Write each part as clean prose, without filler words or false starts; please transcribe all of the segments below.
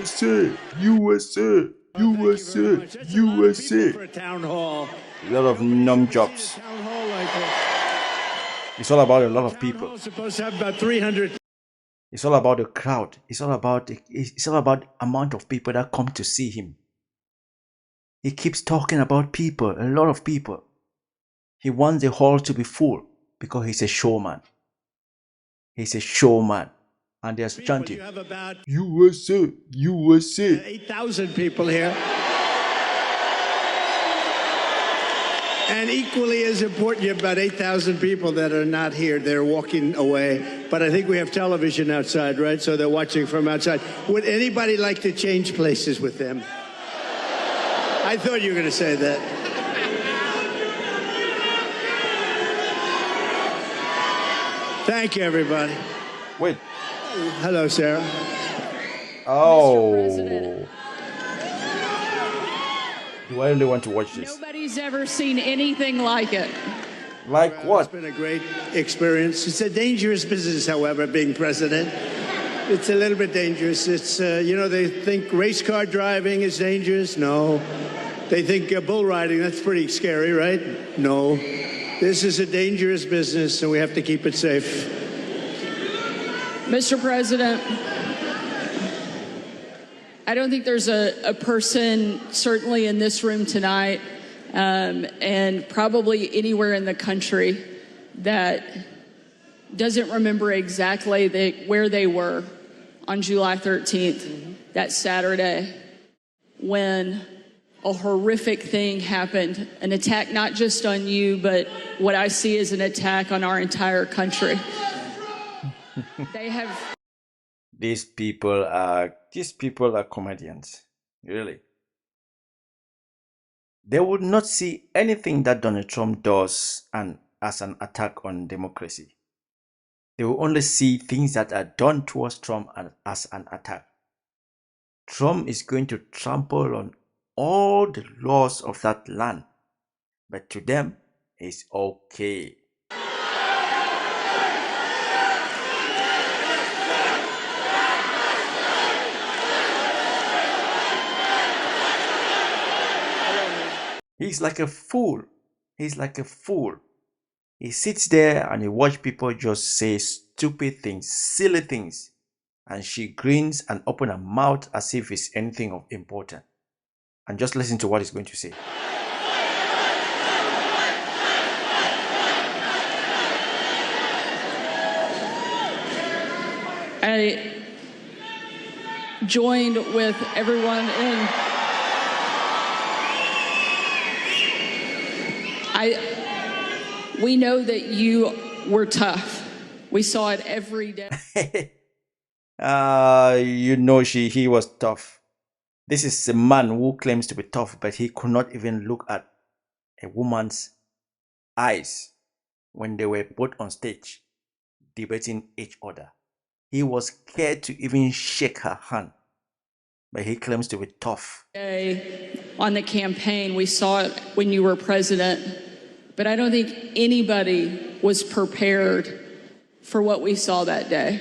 USA, USA, USA, USA. For a town hall. A lot of numb jobs. Town hall like this. It's all about a lot of Town people. hall's supposed to have about 300. It's all about the crowd. It's all about the amount of people that come to see him. He keeps talking about people, a lot of people. He wants the hall to be full because he's a showman. He's a showman. And they're chanting, You have about USA, USA. 8,000 people here. And equally as important, you have about 8,000 people that are not here. They're walking away. But I think we have television outside, right? So they're watching from outside. Would anybody like to change places with them? I thought you were going to say that. Thank you, everybody. Wait. Hello, Sarah. Oh. Do I really want to watch this? Nobody's ever seen anything like it. Like It's what? been a great experience. It's a dangerous business, however, being president. It's a little bit dangerous. It's, they think race car driving is dangerous. No. They think bull riding, that's pretty scary, right? No. This is a dangerous business, and we have to keep it safe. Mr. President, I don't think there's a person, certainly in this room tonight, and probably anywhere in the country, that doesn't remember exactly where they were on July 13th, that Saturday, when a horrific thing happened, an attack not just on you, but what I see as an attack on our entire country. They have... These people are comedians. Really. They would not see anything that Donald Trump does as an attack on democracy. They will only see things that are done towards Trump as an attack. Trump is going to trample on all the laws of that land, but to them, it's okay. He's like a fool. He's like a fool. He sits there and he watches people just say stupid things, silly things, and she grins and opens her mouth as if it's anything of importance. And just listen to what he's going to say. I joined with everyone in... We know that you were tough. We saw it every day. He was tough. This is a man who claims to be tough, but he could not even look at a woman's eyes when they were both on stage debating each other. He was scared to even shake her hand, but he claims to be tough. On the campaign, we saw it when you were president, but I don't think anybody was prepared for what we saw that day.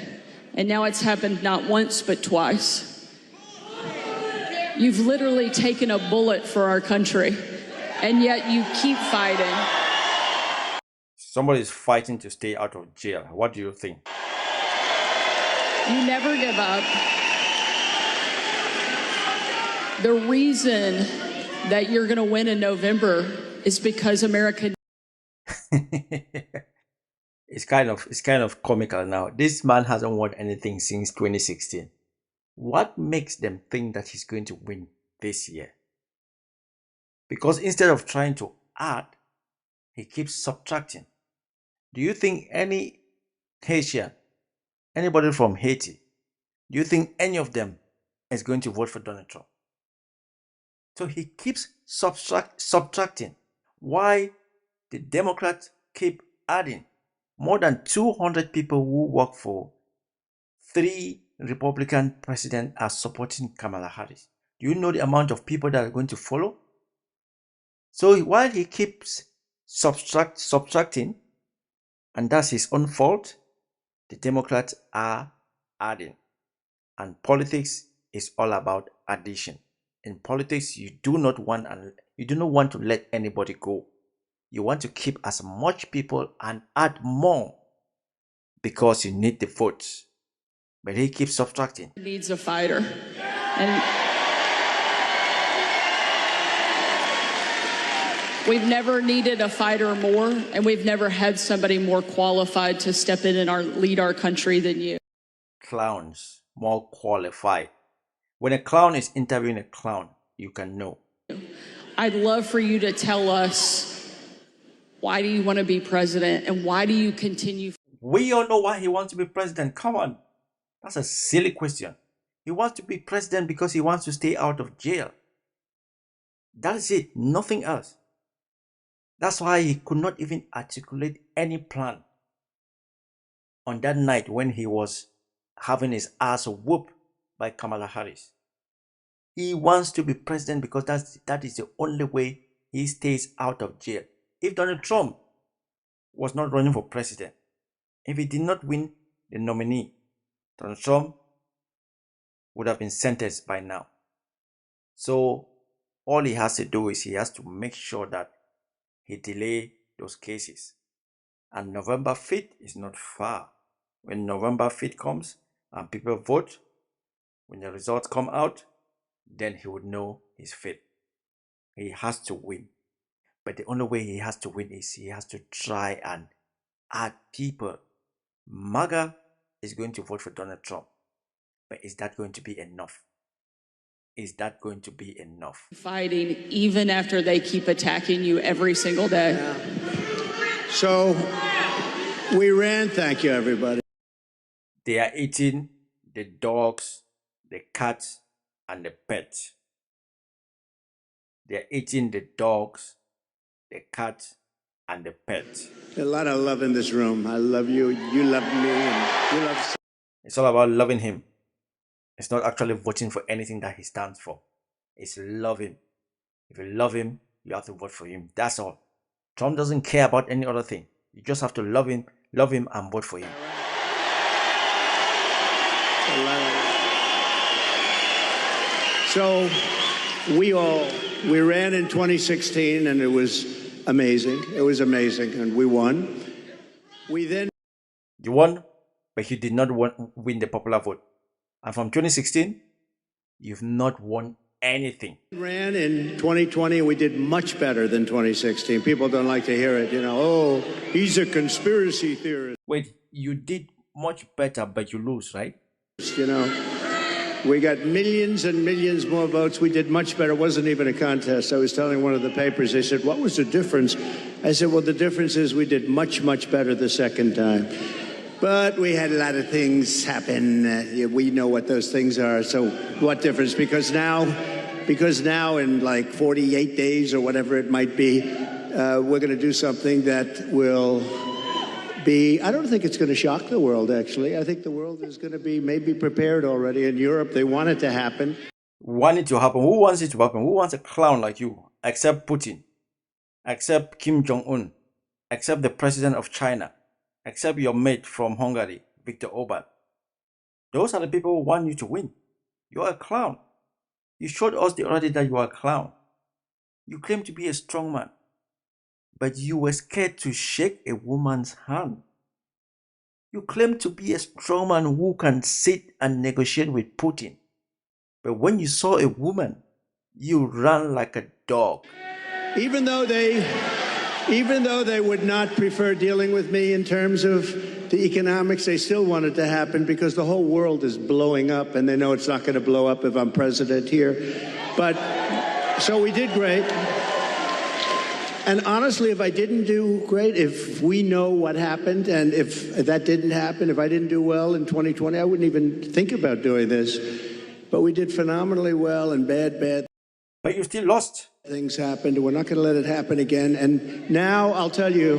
And now it's happened not once, but twice. You've literally taken a bullet for our country, and yet you keep fighting. Somebody is fighting to stay out of jail. What do you think? You never give up. The reason that you're going to win in November is because America... It's kind of comical now. This man hasn't won anything since 2016. What makes them think that he's going to win this year? Because instead of trying to add, he keeps subtracting. Do you think any Haitian, anybody from Haiti, do you think any of them is going to vote for Donald Trump? So he keeps subtracting. Why the Democrats keep adding? More than 200 people who work for 3 Republican presidents are supporting Kamala Harris. Do you know the amount of people that are going to follow? So while he keeps subtracting, and that's his own fault, the Democrats are adding. And politics is all about addition. In politics, you do not want to let anybody go. You want to keep as much people and add more because you need the votes. But he keeps subtracting. Needs a fighter. And we've never needed a fighter more, and we've never had somebody more qualified to step in and lead our country than you. Clowns more qualified. When a clown is interviewing a clown, you can know. I'd love for you to tell us, why do you want to be president, and why do you continue? We all know why he wants to be president. Come on. That's a silly question. He wants to be president because he wants to stay out of jail. That's it. Nothing else. That's why he could not even articulate any plan on that night when he was having his ass whooped by Kamala Harris. He wants to be president because that is the only way he stays out of jail. If Donald Trump was not running for president, if he did not win the nominee, Donald Trump would have been sentenced by now. So all he has to do is he has to make sure that he delay those cases. And November 5th is not far. When November 5th comes and people vote, when the results come out, then he would know his fate. He has to win. But the only way he has to win is he has to try and add people. MAGA is going to vote for Donald Trump. But is that going to be enough? Is that going to be enough? Fighting even after they keep attacking you every single day. Yeah. So we ran, thank you everybody. They are eating the dogs, the cats, and the pets. They are eating the dogs, the cats, and the pets. A lot of love in this room. I love you, you love me, and you love... It's all about loving him. It's not actually voting for anything that he stands for. It's love him. If you love him, you have to vote for him. That's all. Trump doesn't care about any other thing. You just have to love him and vote for him. So we ran in 2016 and it was amazing. It was amazing and we won. You won, but you did not win the popular vote. And from 2016, you've not won anything. We ran in 2020 and we did much better than 2016. People don't like to hear it, oh, he's a conspiracy theorist. Wait, you did much better, but you lose, right? We got millions and millions more votes. We did much better. It wasn't even a contest. I was telling one of the papers, they said, what was the difference? I said, well, the difference is we did much, much better the second time. But we had a lot of things happen. We know what those things are. So what difference? Because now in like 48 days or whatever it might be, we're going to do something that will be, I don't think it's going to shock the world, actually. I think the world is going to be maybe prepared already. In Europe, they want it to happen. Want it to happen? Who wants it to happen? Who wants a clown like you? Except Putin. Except Kim Jong-un. Except the president of China. Except your mate from Hungary, Viktor Orban. Those are the people who want you to win. You're a clown. You showed us the other day that you are a clown. You claim to be a strong man, but you were scared to shake a woman's hand. You claim to be a strong man who can sit and negotiate with Putin. But when you saw a woman, you ran like a dog. Even though they would not prefer dealing with me in terms of the economics, they still want it to happen because the whole world is blowing up and they know it's not going to blow up if I'm president here. But so we did great. And honestly, if I didn't do great, if we know what happened and if that didn't happen, if I didn't do well in 2020, I wouldn't even think about doing this. But we did phenomenally well and bad. But you still lost. Things happened. We're not going to let it happen again. And now I'll tell you,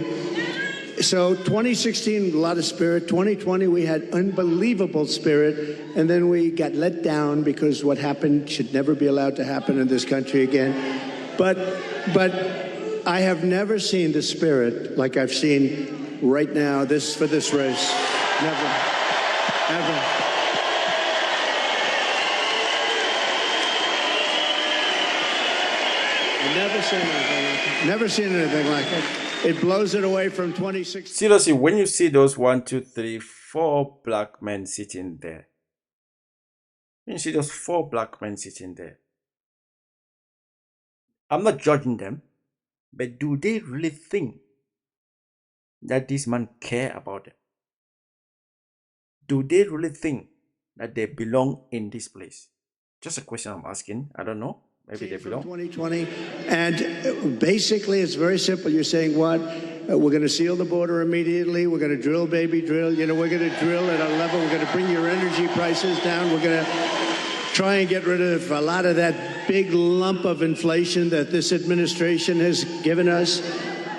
so 2016, a lot of spirit. 2020, we had unbelievable spirit. And then we got let down because what happened should never be allowed to happen in this country again. But I have never seen the spirit like I've seen right now for this race. Never. Ever. I've never seen anything like it. Never seen anything like it. It blows it away from 2016. Seriously, when you see those 1, 2, 3, 4 black men sitting there, when you see those 4 black men sitting there, I'm not judging them, but do they really think that this man care about them? Do they really think that they belong in this place? Just a question I'm asking. I don't know. Maybe they belong. 2020. And basically, it's very simple. You're saying what? We're going to seal the border immediately. We're going to drill, baby, drill. You know, we're going to drill at a level. We're going to bring your energy prices down. We're going to try and get rid of a lot of that big lump of inflation that this administration has given us.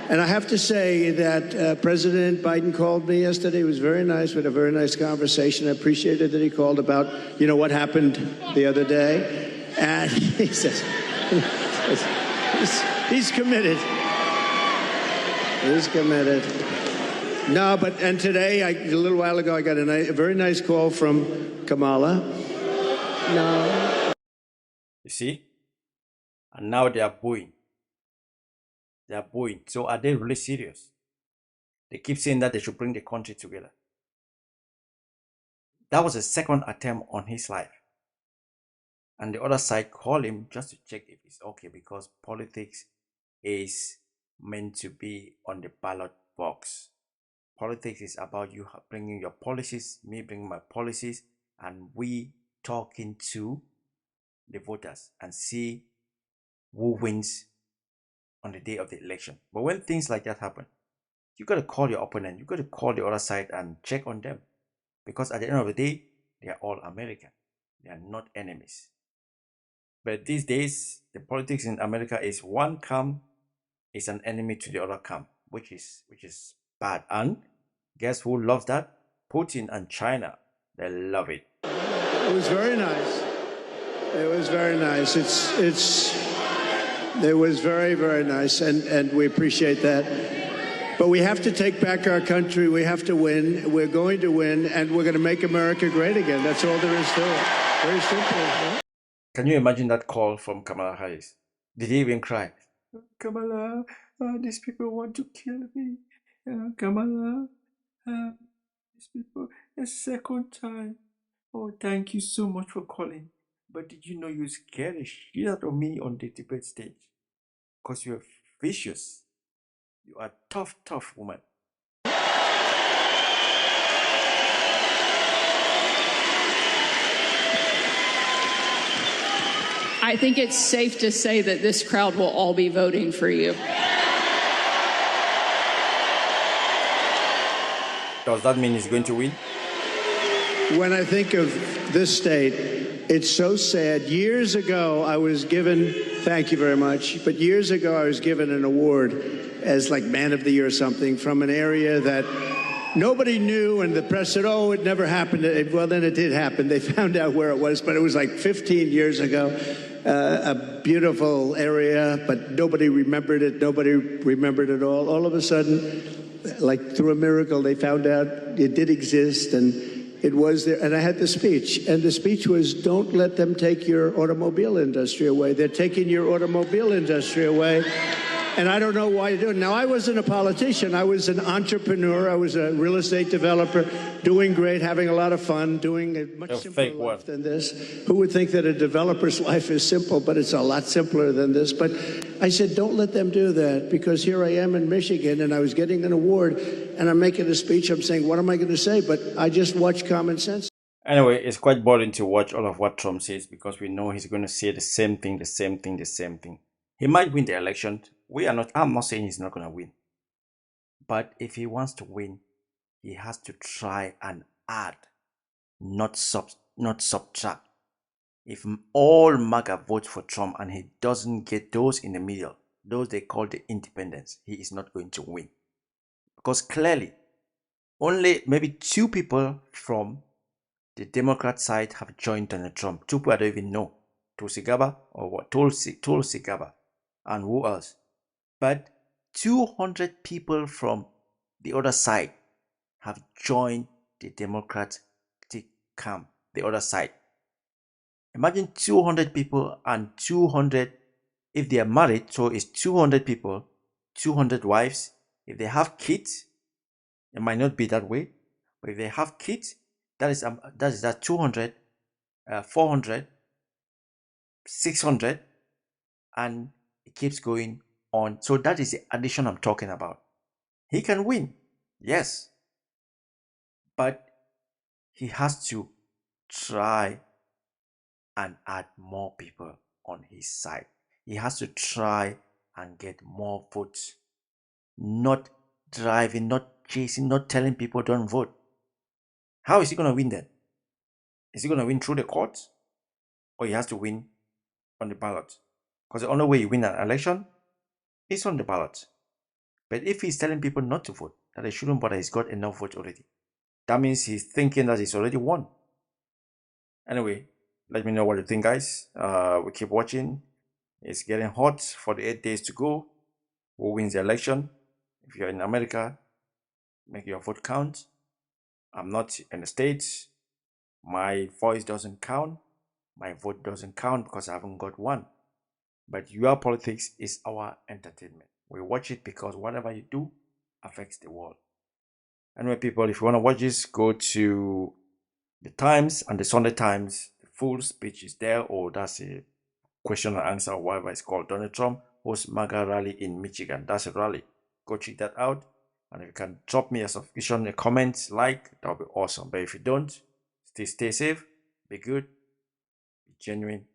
And I have to say that President Biden called me yesterday. It was very nice. We had a very nice conversation. I appreciated that he called about, you know, what happened the other day. And he says, he's committed. He's committed. No, but, and today, a little while ago, I got a very nice call from Kamala. No. You see? And now they are booing. They are booing. So are they really serious? They keep saying that they should bring the country together. That was a second attempt on his life. And the other side called him just to check if it's okay, because politics is meant to be on the ballot box. Politics is about you bringing your policies, me bringing my policies, and we talking to the voters and see who wins on the day of the election. But when things like that happen, you got to call your opponent, you got to call the other side and check on them, because at the end of the day, they are all American. They are not enemies. But these days, the politics in America is one camp is an enemy to the other camp, which is bad. And guess who loves that? Putin and China. They love it. It was very nice. It was very nice. It was very, very nice, and we appreciate that. But we have to take back our country. We have to win. We're going to win, and we're going to make America great again. That's all there is to it. Very simple. Right? Can you imagine that call from Kamala Harris? Did he even cry? Kamala, these people want to kill me. Kamala, these people, a second time. Oh, thank you so much for calling. But did you know you scared the shit out of me on the debate stage? Because you're vicious. You are a tough, tough woman. I think it's safe to say that this crowd will all be voting for you. Does that mean he's going to win? When I think of this state, it's so sad. Years ago, I was given, thank you very much, but years ago I was given an award as like Man of the Year or something from an area that nobody knew, and the press said, oh, it never happened. Well, then it did happen. They found out where it was, but it was like 15 years ago. A beautiful area, but nobody remembered it. Nobody remembered it all. All of a sudden, like through a miracle, they found out it did exist, and it was there. And I had the speech, and the speech was, don't let them take your automobile industry away. They're taking your automobile industry away. And I don't know why you do it. Now, I wasn't a politician. I was an entrepreneur. I was a real estate developer, doing great, having a lot of fun, doing a much simpler life than this. Who would think that a developer's life is simple, but it's a lot simpler than this. But I said, don't let them do that, because here I am in Michigan, and I was getting an award, and I'm making a speech. I'm saying, what am I going to say? But I just watch common sense. Anyway, it's quite boring to watch all of what Trump says, because we know he's going to say the same thing, the same thing, the same thing. He might win the election. I'm not saying he's not going to win. But if he wants to win, he has to try and add, not subtract. If all MAGA vote for Trump and he doesn't get those in the middle, those they call the independents, he is not going to win. Because clearly, only maybe 2 people from the Democrat side have joined Donald Trump. 2 people I don't even know. Tulsi Gabbard or what? Tulsi Gabbard. And who else? But 200 people from the other side have joined the Democratic camp, the other side. Imagine 200 people and 200 If they are married, so it's 200 people, 200 wives. If they have kids, it might not be that way, but if they have kids, that is that 200, 400, 600, and it keeps going on. So that is the addition I'm talking about. He can win, yes, but he has to try and add more people on his side. He has to try and get more votes, not driving, not chasing, not telling people don't vote. How is he going to win then? Is he going to win through the courts, or he has to win on the ballot? Because the only way you win an election is on the ballot. But if he's telling people not to vote, that they shouldn't bother, he's got enough votes already. That means he's thinking that he's already won. Anyway, let me know what you think, guys. We keep watching. It's getting hot for the 8 days to go. Who wins the election? If you're in America, make your vote count. I'm not in the States. My voice doesn't count. My vote doesn't count because I haven't got one. But your politics is our entertainment. We watch it because whatever you do affects the world. Anyway, people, if you want to watch this, go to the Times and the Sunday Times. The full speech is there, or that's a question and answer, or whatever it's called. Donald Trump hosts MAGA rally in Michigan. That's a rally. Go check that out. And if you can drop me a subscription, a comment, like, that would be awesome. But if you don't, stay safe, be good, be genuine.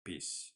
Peace.